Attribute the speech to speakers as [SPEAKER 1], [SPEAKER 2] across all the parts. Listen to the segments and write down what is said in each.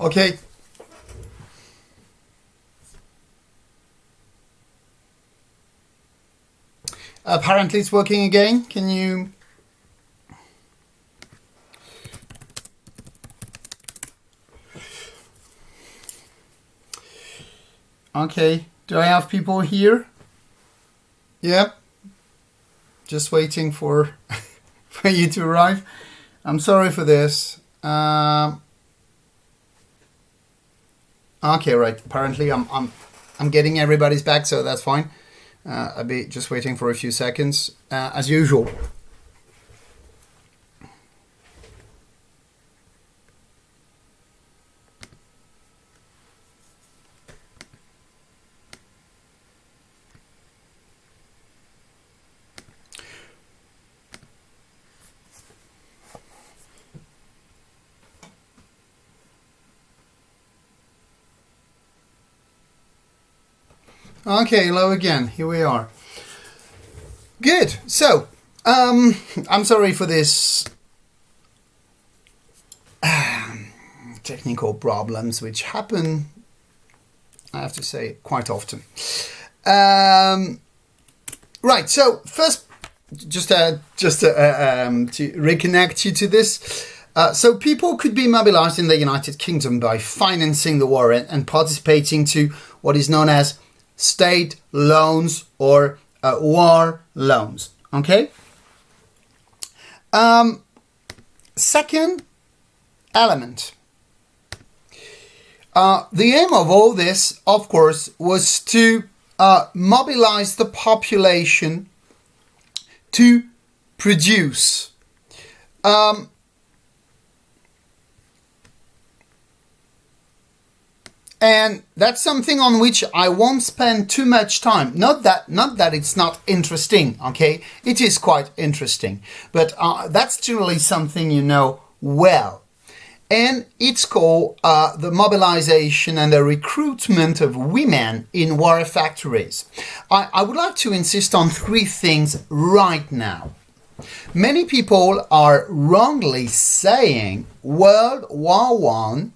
[SPEAKER 1] Okay. Apparently it's working again. Can you... Okay. Do I have people here? Yep. Just waiting for for you to arrive. I'm sorry for this. Okay, right. Apparently I'm getting everybody's back, so that's fine. I'll be just waiting for a few seconds, as usual. Okay, hello again. Here we are. Good. So, I'm sorry for this technical problems which happen, I have to say, quite often. Right. So first, just to reconnect you to this. So people could be mobilized in the United Kingdom by financing the war and participating to what is known as state loans or war loans. Okay. Second element. The aim of all this, of course, was to mobilize the population to produce. And that's something on which I won't spend too much time. Not that it's not interesting, okay? It is quite interesting. But that's generally something you know well. And it's called the mobilization and the recruitment of women in war factories. I would like to insist on three things right now. Many people are wrongly saying World War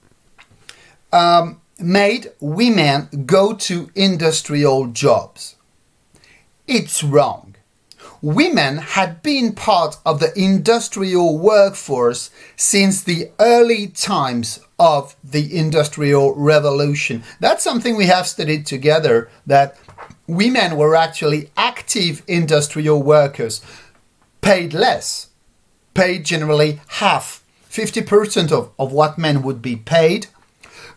[SPEAKER 1] I made women go to industrial jobs. It's wrong. Women had been part of the industrial workforce since the early times of the Industrial Revolution. That's something we have studied together, that women were actually active industrial workers, paid less, paid generally half, 50% of what men would be paid.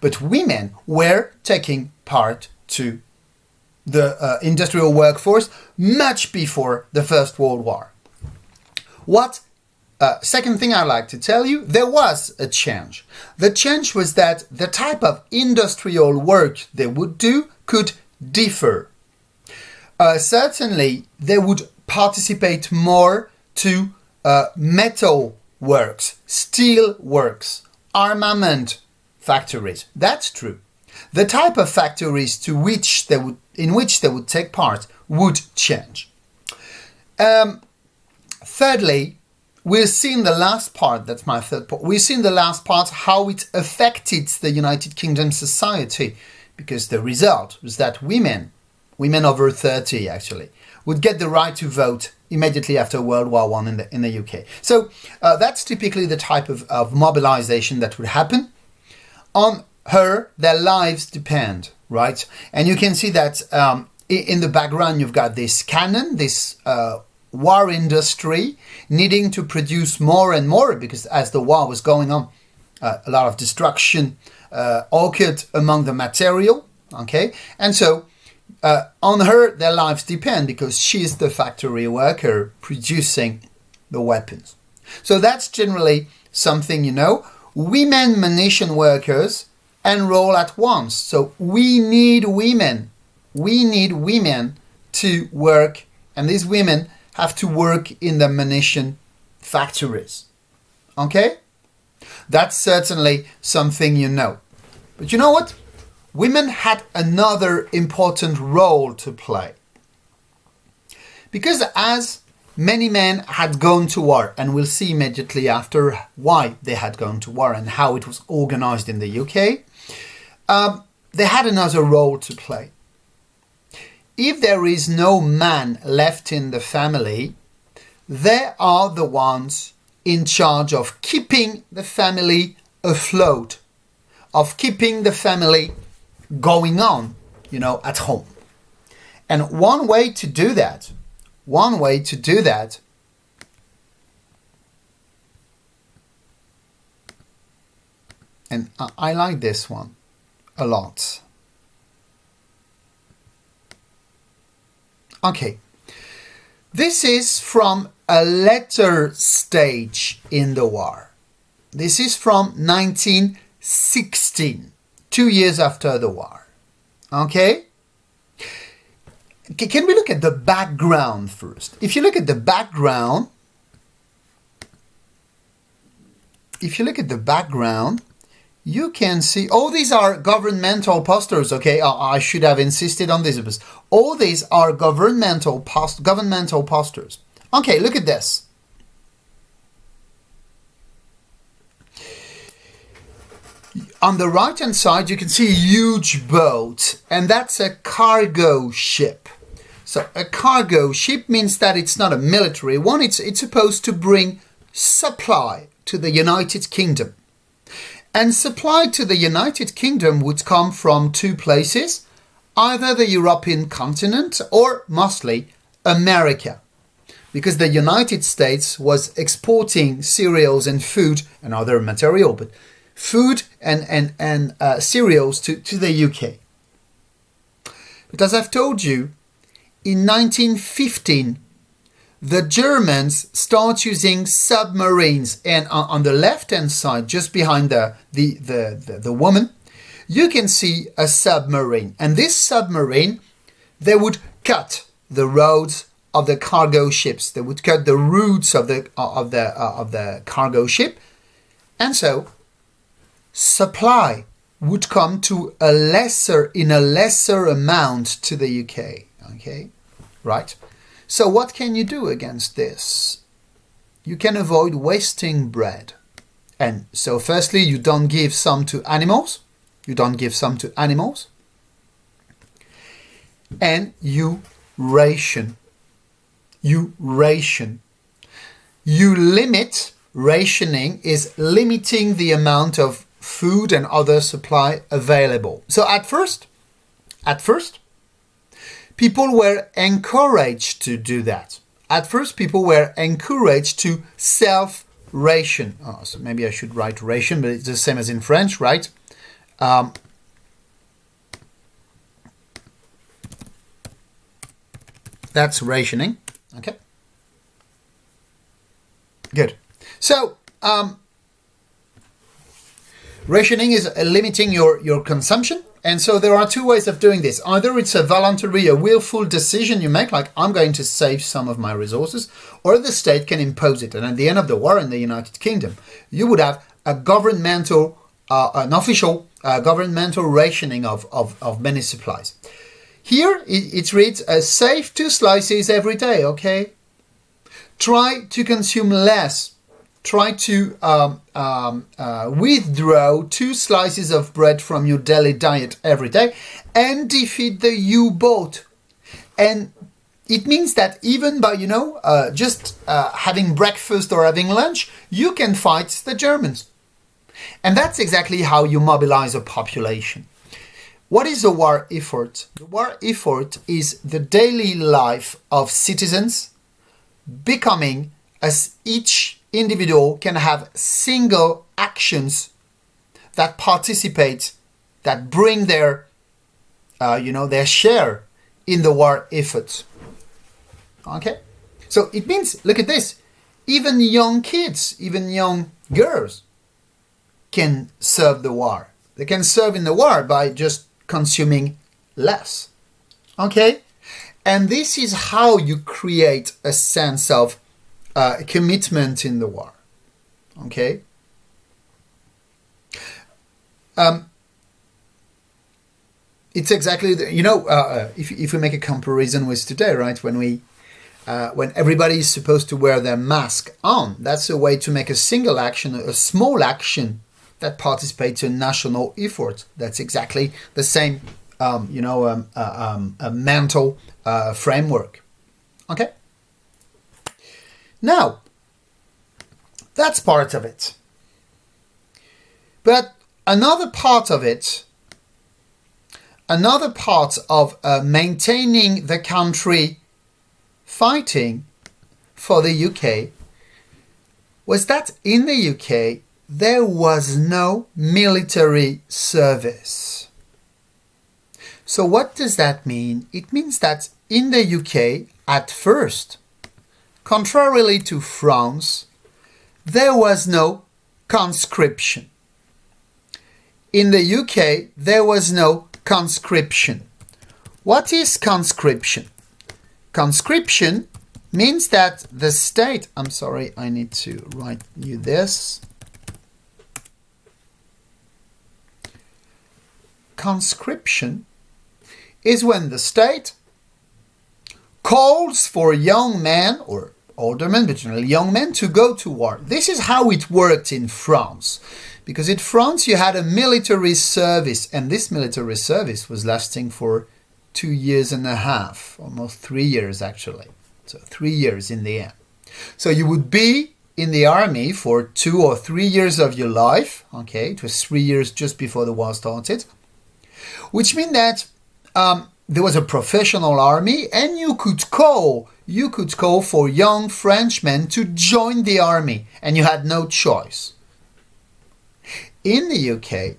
[SPEAKER 1] But women were taking part to the industrial workforce much before the First World War. Second thing I'd like to tell you, there was a change. The change was that the type of industrial work they would do could differ. Certainly, they would participate more to metal works, steel works, armament factories. That's true. The type of factories in which they would take part would change. Thirdly, we'll see in the last part, that's my third point, we'll see in the last part how it affected the United Kingdom society, because the result was that women over 30 actually, would get the right to vote immediately after World War I in the UK. So that's typically the type of mobilization that would happen. On her, their lives depend, right? And you can see that in the background, you've got this cannon, this war industry needing to produce more and more, because as the war was going on, a lot of destruction occurred among the material, okay? And so on her, their lives depend, because she is the factory worker producing the weapons. So that's generally something you know. Women munition workers enroll at once. So we need women. We need women to work, and these women have to work in the munition factories. Okay? That's certainly something you know. But you know what? Women had another important role to play. Because as many men had gone to war, and we'll see immediately after why they had gone to war and how it was organized in the UK. They had another role to play. If there is no man left in the family, they are the ones in charge of keeping the family afloat, of keeping the family going on, at home. And one way to do that, and I like this one a lot. Okay, this is from a later stage in the war. This is from 1916, 2 years after the war. Okay? Can we look at the background first? If you look at the background, you can see, all these are governmental posters, okay? I should have insisted on this, because all these are governmental posters. Okay, look at this. On the right-hand side, you can see a huge boat, and that's a cargo ship. So a cargo ship means that it's not a military one, it's supposed to bring supply to the United Kingdom. And supply to the United Kingdom would come from two places, either the European continent or mostly America. Because the United States was exporting cereals and food and other material, but food and cereals to the UK. But as I've told you, in 1915, the Germans start using submarines, and on the left-hand side, just behind the woman, you can see a submarine. And this submarine, they would cut the roads of the cargo ships. They would cut the routes of the cargo ship, and so supply would come to a lesser amount to the UK. Okay, right? So what can you do against this? You can avoid wasting bread. And so firstly, you don't give some to animals. And you ration. Rationing is limiting the amount of food and other supply available. So at first, people were encouraged to do that. At first, people were encouraged to self-ration. Oh, so maybe I should write ration, but it's the same as in French, right? That's rationing. Okay. Good. So, rationing is limiting your consumption. And so there are two ways of doing this. Either it's a voluntary, a willful decision you make, like I'm going to save some of my resources, or the state can impose it. And at the end of the war in the United Kingdom, you would have a an official governmental rationing of many supplies. Here it reads, save 2 slices every day, okay? Try to consume less. Try to withdraw 2 slices of bread from your daily diet every day and defeat the U-boat. And it means that even by, just having breakfast or having lunch, you can fight the Germans. And that's exactly how you mobilize a population. What is a war effort? The war effort is the daily life of citizens becoming, as each individual can have single actions that participate, that bring their share in the war effort. Okay? So it means, look at this, even young kids, even young girls can serve the war. They can serve in the war by just consuming less. Okay? And this is how you create a sense of commitment in the war. Okay? It's exactly, if we make a comparison with today, right? When we when everybody is supposed to wear their mask on. That's a way to make a single action, a small action that participates in national effort. That's exactly the same, a mental framework. Okay? Now, that's part of it. But another part of it, another part of maintaining the country fighting for the UK was that in the UK there was no military service. So what does that mean? It means that in the UK at first, contrarily to France, there was no conscription. In the UK, there was no conscription. What is conscription? Conscription means that the state... I'm sorry, I need to write you this. Conscription is when the state calls for young men, or older men, but generally young men, to go to war. This is how it worked in France. Because in France you had a military service, and this military service was lasting for 2 years and a half, almost 3 years actually. So 3 years in the end. So you would be in the army for 2 or 3 years of your life. Okay, it was 3 years just before the war started. Which means that there was a professional army, and you could call for young Frenchmen to join the army, and you had no choice. In the UK,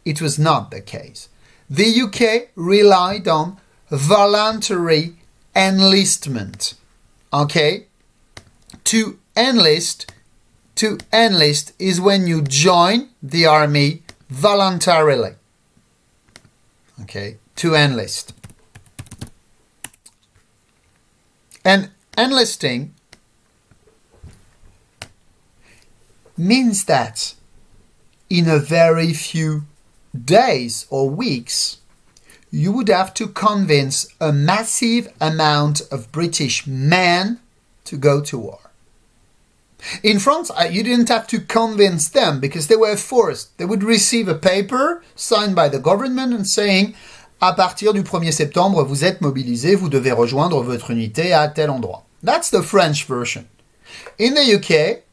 [SPEAKER 1] it was not the case. The UK relied on voluntary enlistment. Okay? To enlist is when you join the army voluntarily. Okay? To enlist. And enlisting means that in a very few days or weeks, you would have to convince a massive amount of British men to go to war. In France, you didn't have to convince them because they were forced. They would receive a paper signed by the government and saying, à partir du 1er septembre, vous êtes mobilisés, vous devez rejoindre votre unité à tel endroit. That's the French version. In the UK,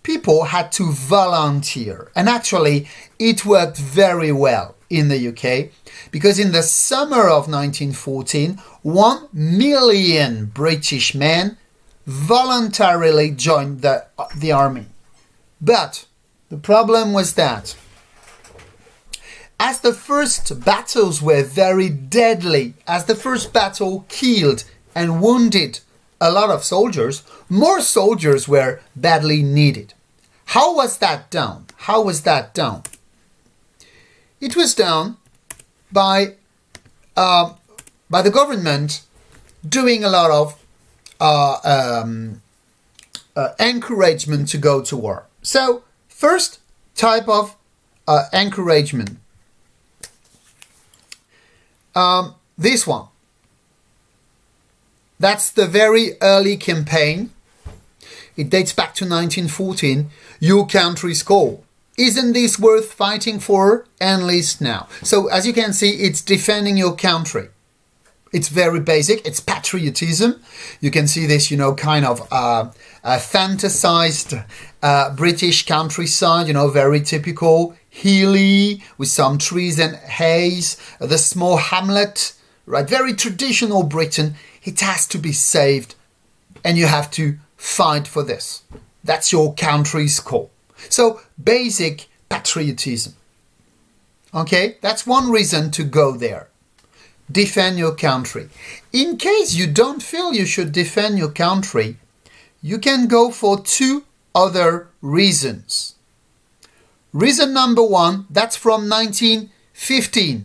[SPEAKER 1] people had to volunteer. And actually, it worked very well in the UK because in the summer of 1914, 1 million British men voluntarily joined the army. But the problem was that as the first battles were very deadly, as the first battle killed and wounded a lot of soldiers, more soldiers were badly needed. How was that done? How was that done? It was done by the government doing a lot of encouragement to go to war. So, first type of encouragement. This one. That's the very early campaign. It dates back to 1914. Your country's call. Isn't this worth fighting for? Enlist now. So as you can see, it's defending your country. It's very basic. It's patriotism. You can see this, kind of fantasized British countryside, very typical, hilly, with some trees and haze, the small hamlet, right? Very traditional Britain. It has to be saved, and you have to fight for this. That's your country's call. So, basic patriotism. Okay? That's one reason to go there. Defend your country. In case you don't feel you should defend your country, you can go for 2 other reasons. Reason number 1, that's from 1915.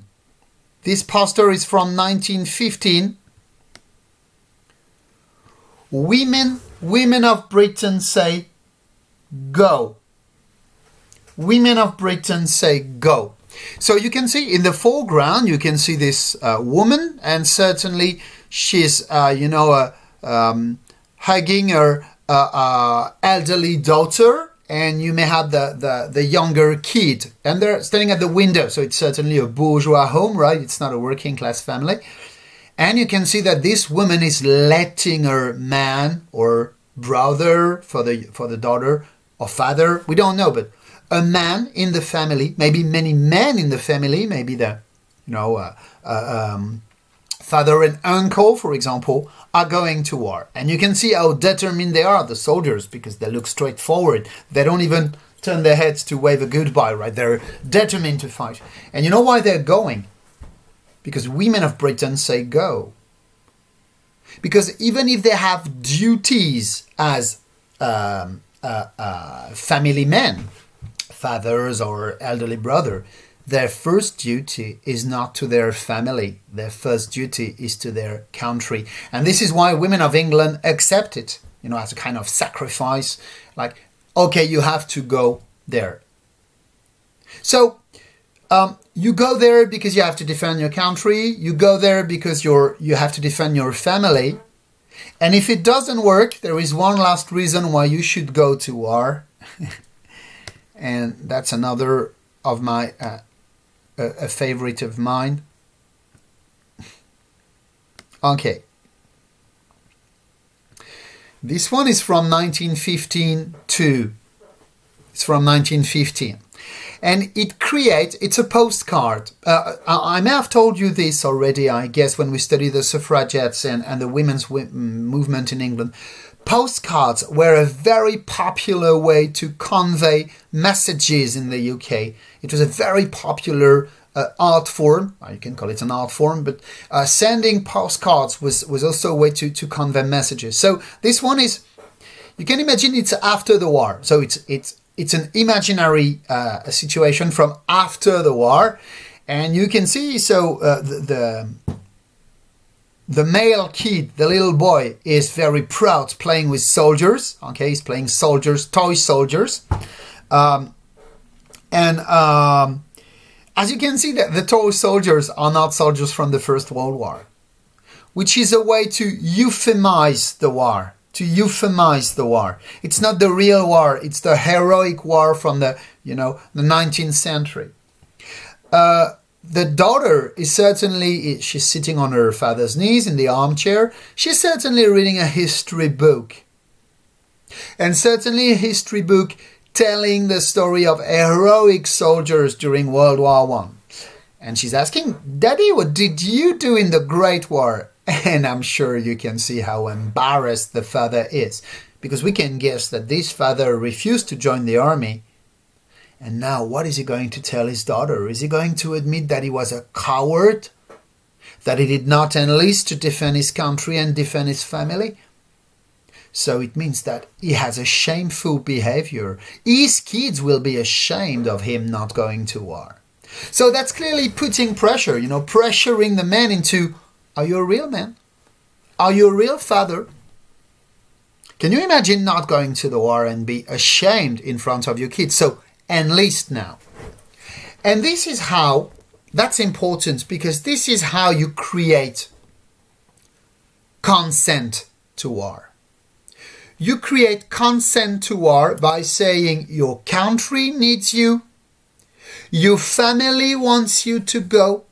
[SPEAKER 1] This poster is from 1915. Women of Britain say, go. Women of Britain say, go. So you can see in the foreground, you can see this woman, and certainly she's, a hugging her elderly daughter, and you may have the younger kid, and they're standing at the window. So it's certainly a bourgeois home, right? It's not a working class family. And you can see that this woman is letting her man or brother for the daughter or father, we don't know, but a man in the family, maybe many men in the family, maybe the father and uncle, for example, are going to war. And you can see how determined they are, the soldiers, because they look straight forward. They don't even turn their heads to wave a goodbye, right? They're determined to fight. And you know why they're going? Because women of Britain say go. Because even if they have duties as family men, fathers or elderly brother, their first duty is not to their family. Their first duty is to their country. And this is why women of England accept it, as a kind of sacrifice. Like, okay, you have to go there. So, you go there because you have to defend your country. You go there because you have to defend your family. And if it doesn't work, there is one last reason why you should go to war. And that's another of my a favorite of mine. Okay. This one is from 1915 too. It's from 1915. And it's a postcard. I may have told you this already, I guess, when we studied the suffragettes and the women's movement in England. Postcards were a very popular way to convey messages in the UK. It was a very popular art form. You can call it an art form, but sending postcards was also a way to convey messages. So this one is, you can imagine it's after the war. So it's an imaginary situation from after the war. And you can see, so the male kid, the little boy, is very proud playing with soldiers. Okay, he's playing soldiers, toy soldiers. As you can see, the toy soldiers are not soldiers from the First World War, which is a way to euphemize the war. To euphemize the war. It's not the real war, it's the heroic war from the 19th century. The daughter is certainly, she's sitting on her father's knees in the armchair. She's certainly reading a history book. And certainly a history book telling the story of heroic soldiers during World War I. And she's asking, Daddy, what did you do in the Great War? And I'm sure you can see how embarrassed the father is. Because we can guess that this father refused to join the army. And now, what is he going to tell his daughter? Is he going to admit that he was a coward? That he did not enlist to defend his country and defend his family? So it means that he has a shameful behavior. His kids will be ashamed of him not going to war. So that's clearly putting pressure, pressuring the man into, are you a real man? Are you a real father? Can you imagine not going to the war and be ashamed in front of your kids? So enlist now. And this is how, that's important, because this is how you create consent to war. You create consent to war by saying your country needs you, your family wants you to go,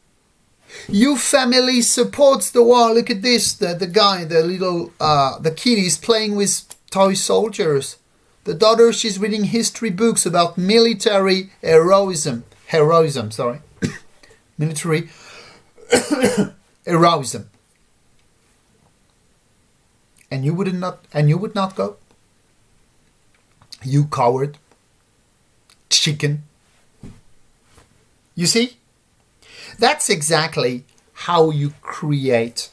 [SPEAKER 1] your family supports the war. Look at this, the guy, the kid is playing with toy soldiers. The daughter, she's reading history books about military military heroism. And you would not go? You coward. Chicken. You see? That's exactly how you create.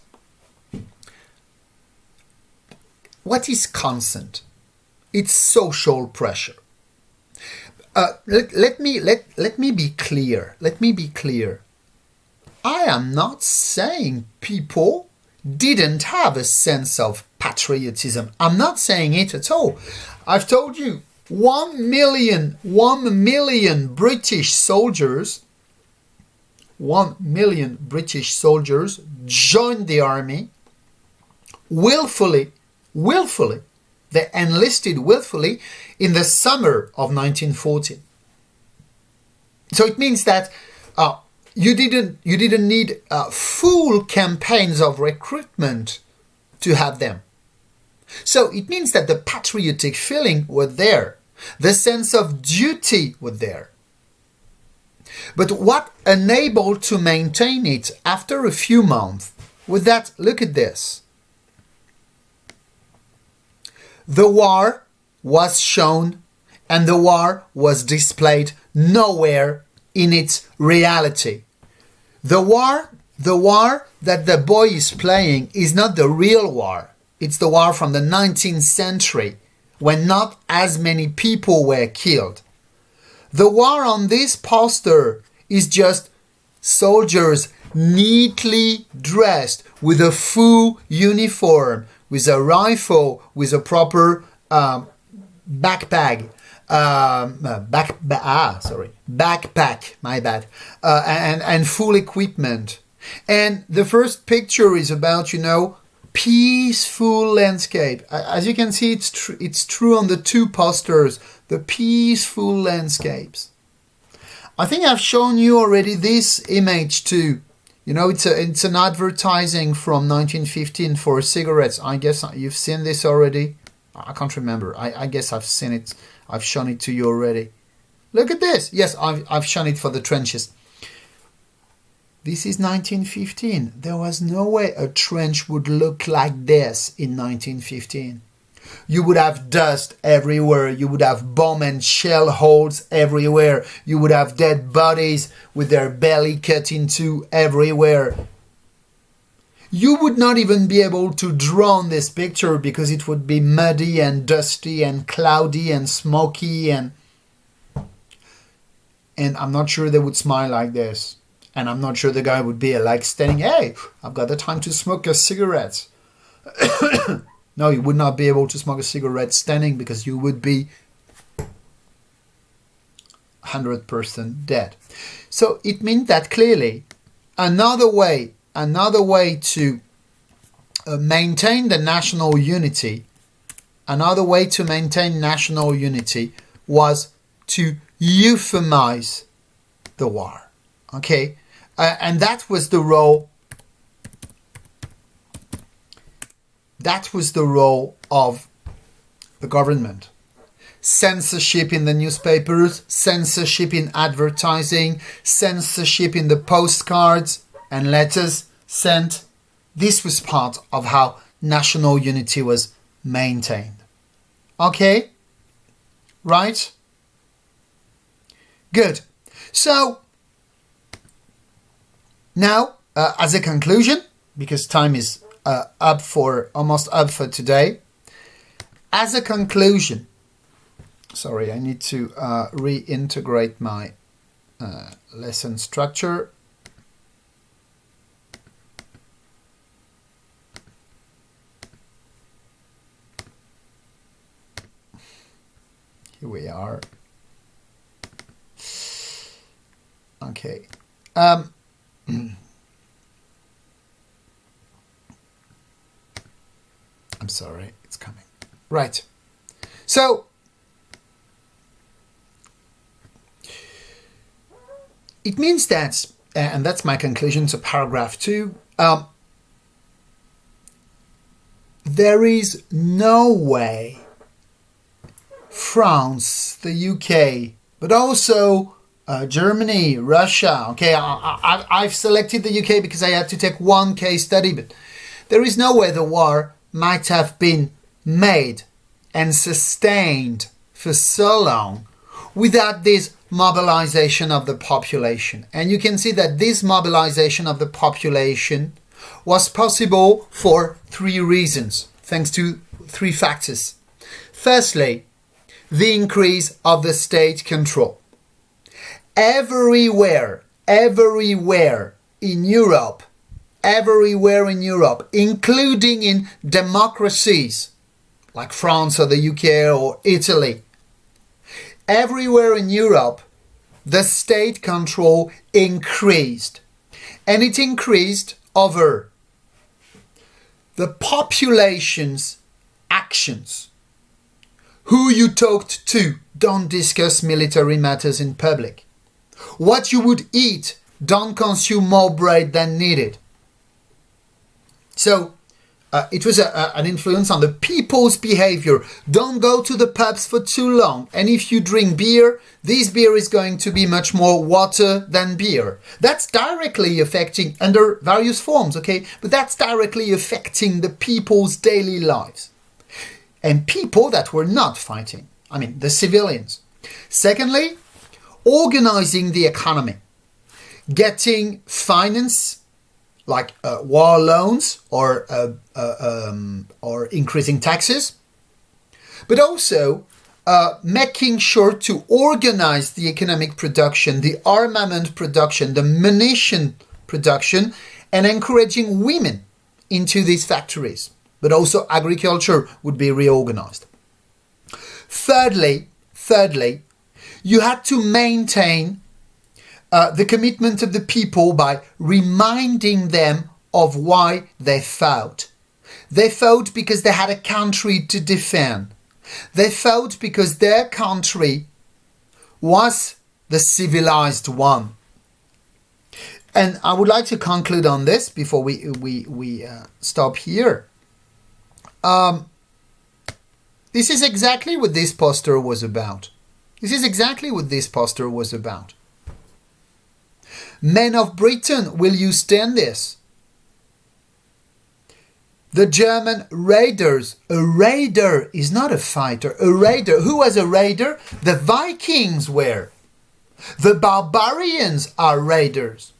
[SPEAKER 1] What is consent? It's social pressure. Let me be clear. Let me be clear. I am not saying people didn't have a sense of patriotism. I'm not saying it at all. I've told you 1 million British soldiers, 1 million British soldiers joined the army. willfully, they enlisted willfully in the summer of 1914. So it means that you didn't need full campaigns of recruitment to have them. So it means that the patriotic feeling was there. The sense of duty was there. But what enabled to maintain it after a few months was that, look at this. The war was shown and the war was displayed nowhere in its reality. The war that the boy is playing is not the real war. It's the war from the 19th century when not as many people were killed. The war on this poster is just soldiers neatly dressed with a full uniform, with a rifle, with a proper backpack, and full equipment. And the first picture is about, peaceful landscape. As you can see, it's true on the two posters, the peaceful landscapes. I think I've shown you already this image too. It's an advertising from 1915 for cigarettes. I guess you've seen this already. I can't remember. I guess I've seen it. I've shown it to you already. Look at this. Yes, I've shown it for the trenches. This is 1915. There was no way a trench would look like this in 1915. You would have dust everywhere. You would have bomb and shell holes everywhere. You would have dead bodies with their belly cut into everywhere. You would not even be able to draw on this picture because it would be muddy and dusty and cloudy and smoky and I'm not sure they would smile like this. And I'm not sure the guy would be like standing, hey, I've got the time to smoke a cigarette. No, you would not be able to smoke a cigarette standing because you would be 100% dead. So it means that clearly another way to maintain the national unity, was to euphemize the war. Okay? And that was the role of the government. Censorship in the newspapers, censorship in advertising, censorship in the postcards and letters sent. This was part of how national unity was maintained. Okay? Right? Good. So, now, as a conclusion, because time is almost up for today. As a conclusion, sorry, I need to reintegrate my lesson structure. Here we are. Okay. I'm sorry, it's coming. Right. So, it means that, and that's my conclusion to paragraph 2, there is no way France, the UK, but also Germany, Russia, okay, I've selected the UK because I had to take one case study, but there is no way the war might have been made and sustained for so long without this mobilization of the population. And you can see that this mobilization of the population was possible for 3 reasons, thanks to 3 factors. Firstly, the increase of the state control. Everywhere in Europe, including in democracies like France or the UK or Italy, everywhere in Europe, the state control increased. And it increased over the population's actions. Who you talked to, don't discuss military matters in public. What you would eat, don't consume more bread than needed. So it was an influence on the people's behavior. Don't go to the pubs for too long. And if you drink beer, this beer is going to be much more water than beer. That's directly affecting, under various forms, okay? But that's directly affecting the people's daily lives. And people that were not fighting. I mean, the civilians. Secondly, organizing the economy. Getting finance, like war loans or increasing taxes. But also making sure to organize the economic production, the armament production, the munition production, and encouraging women into these factories. But also agriculture would be reorganized. Thirdly, you had to maintain the commitment of the people by reminding them of why they fought. They fought because they had a country to defend. They fought because their country was the civilized one. And I would like to conclude on this before we stop here. This is exactly what this poster was about. Men of Britain, will you stand this? The German raiders. A raider is not a fighter. A raider. Who was a raider? The Vikings were. The barbarians are raiders.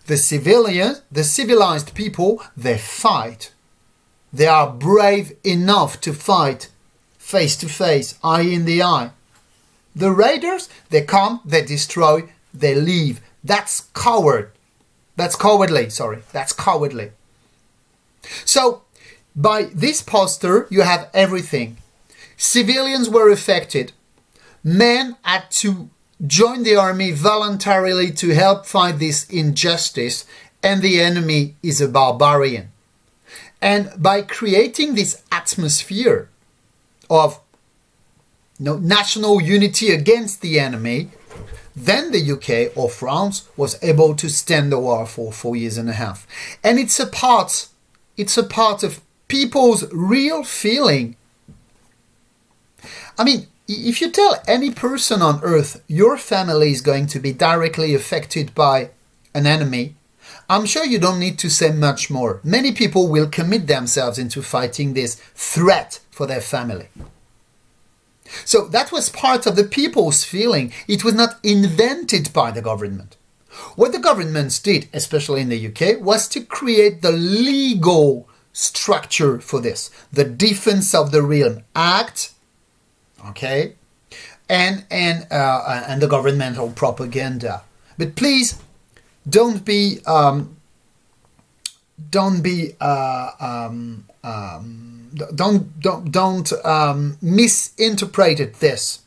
[SPEAKER 1] The civilians, the civilized people, they fight. They are brave enough to fight face to face, eye in the eye. The raiders, they come, they destroy, they leave. That's coward. That's cowardly, That's cowardly. So, by this poster, you have everything. Civilians were affected. Men had to join the army voluntarily to help fight this injustice, and the enemy is a barbarian. And by creating this atmosphere of national unity against the enemy, then the UK or France was able to stand the war for 4 years and a half. And it's a part of people's real feeling. I mean, if you tell any person on earth your family is going to be directly affected by an enemy, I'm sure you don't need to say much more. Many people will commit themselves into fighting this threat for their family. So that was part of the people's feeling. It was not invented by the government. What the governments did, especially in the UK, was to create the legal structure for this. The Defense of the Realm Act, okay, and the governmental propaganda. But please, don't misinterpret this.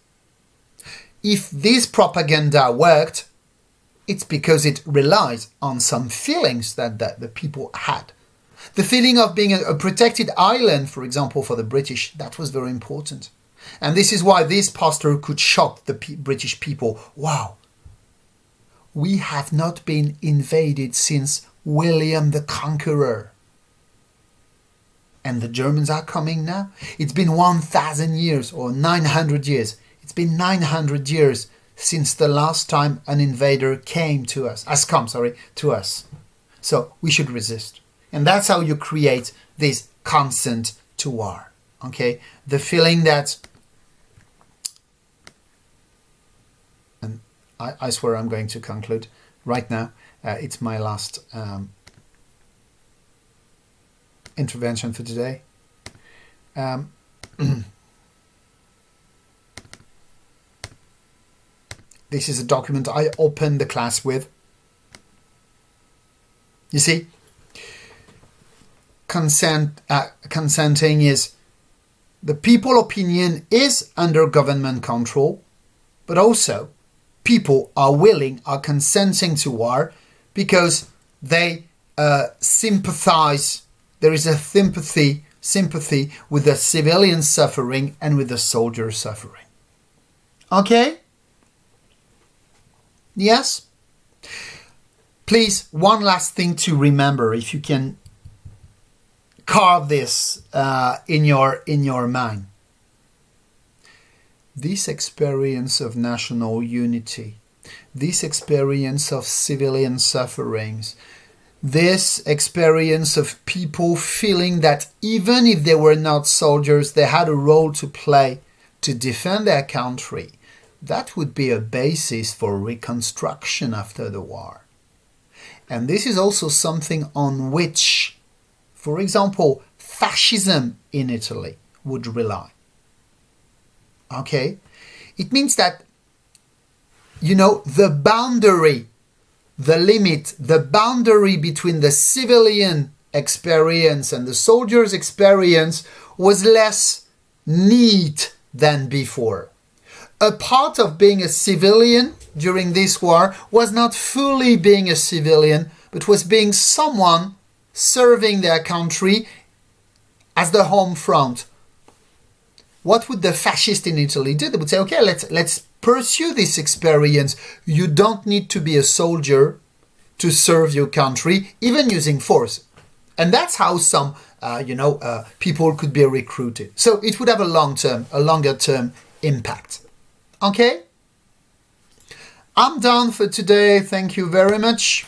[SPEAKER 1] If this propaganda worked, it's because it relies on some feelings that the people had. The feeling of being a protected island, for example, for the British, that was very important. And this is why this poster could shock the British people. Wow, we have not been invaded since William the Conqueror. And the Germans are coming now? It's been 1,000 years or 900 years. It's been 900 years since the last time an invader came to us. So we should resist. And that's how you create this consent to war. Okay? The feeling that, and I swear I'm going to conclude right now. It's my last intervention for today. This is a document I opened the class with. You see, consenting is the people opinion is under government control, but also people are consenting to war because they sympathize there is a sympathy with the civilian suffering and with the soldier suffering. Okay? Yes? Please, one last thing to remember, if you can carve this in your mind. This experience of national unity, this experience of civilian sufferings, this experience of people feeling that even if they were not soldiers, they had a role to play to defend their country, that would be a basis for reconstruction after the war. And this is also something on which, for example, fascism in Italy would rely. Okay? It means that, the boundary, the limit, the boundary between the civilian experience and the soldier's experience was less neat than before. A part of being a civilian during this war was not fully being a civilian, but was being someone serving their country as the home front. What would the fascists in Italy do? They would say, okay, let's pursue this experience. You don't need to be a soldier to serve your country, even using force. And that's how some, people could be recruited. So it would have a longer term impact. Okay? I'm done for today. Thank you very much.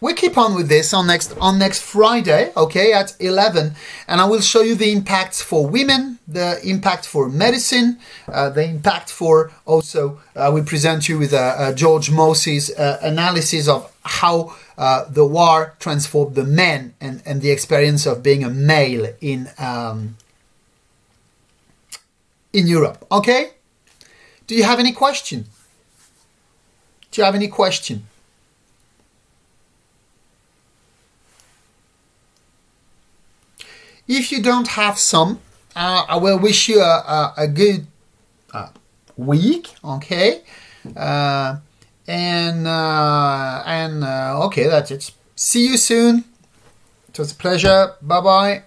[SPEAKER 1] We keep on with this on next Friday, okay, at 11, and I will show you the impacts for women, the impact for medicine, the impact for also, we present you with George Mosey's analysis of how the war transformed the men and the experience of being a male in Europe, okay? Do you have any question? If you don't have some, I will wish you a good week, okay? Okay, that's it. See you soon. It was a pleasure. Bye-bye.